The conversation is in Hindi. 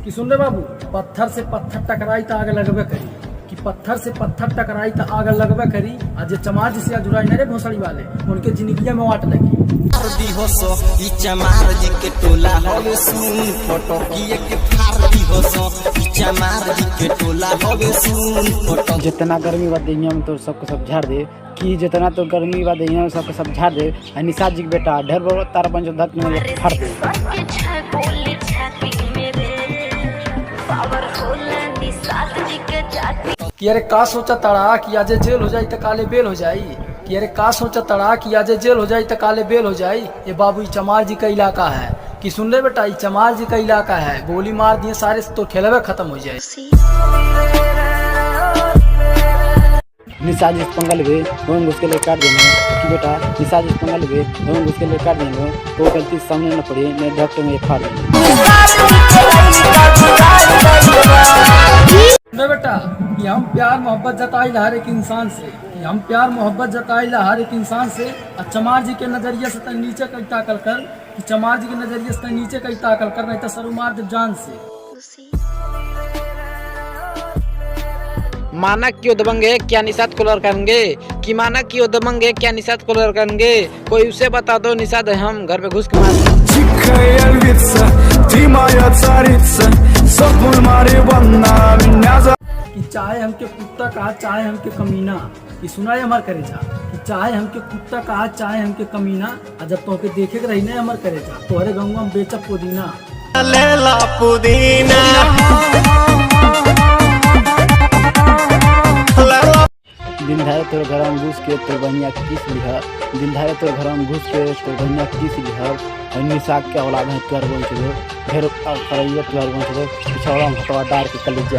कि सुन रे बाबू, पत्थर से पत्थर टकराई तो आग लगबे करी, कि पत्थर से पत्थर टकराई तो आग लगबे करी। आज जे चमार से जुड़ाई न रे भोसड़ी वाले, उनके जिंदगी में वाट लगी। दी हो सो ई चमार जी के टोला होवे सुन फोटो किए के फार दी हो सो ई चमार जी के टोला होवे सुन फोटो। जितना गर्मी बा दुनिया में तो सबको सब झाड़ दे, कि जितना तो गर्मी बा दुनिया में सबको सब झाड़ दे। निशा जी के बेटा ढेर बड़ा तारा पंच धक में फाड़ दे। कि अरे का सोचा तड़ा कि आज जेल हो जाई तो काले बेल हो जाई, कि अरे का सोचा तड़ा कि आज जेल हो जाई तो काले बेल हो जाई। ये बाबू ई चमार जी का इलाका है, कि सुन ले बेटा, ई चमार जी का इलाका है। गोली मार दिए सारे तो खेलवे खत्म हो जाए। निशा जी पंगल भी दोनों घुस के लिए काट देंगे कि बेटा निशा जी पंगल भी दोनों घुस के लिए काट देंगे, तो गलती सामने न पड़ी मैं डॉक्टर में फाड़ देंगे। बेटा कि हम प्यार मोहब्बत जताई हर एक इंसान से, कि हम प्यार मोहब्बत जताई हर एक इंसान से। और चमार जी के नजरिए से तक नीचे कई ताकल कर, कि चमार जी के नजरिए से तक नीचे कई ताकल कर, नहीं तो सरू मार दे जान से। माना क्यों दबंगे क्या निषाद को करेंगे, कि माना क्यों दबंगे क्या निषाद को करेंगे। कोई उसे बता दो निषाद हम घर पे घुस के मार। कि चाहे हमके कुत्ता कहा चाहे हमके कमीना, कि सुनाए हमार करे जा, कि चाहे हमके कुत्ता कहा चाहे हमके कमीना। और जब तो देखे के रही ना हमार करे जा, तो अरे गंगा हम बेचा पुदीना। लेला पुदीना दिन धारे तोर घर में घुस के तोर बनिया किस लिहा, दिन धारे तोर घर में घुस के तोर बनिया किस लिहा। निशा के औलाद है तुअर बन चलो ढेर करैया तुअर बन चलो पिछौड़ा में हटवा डार के कल जा।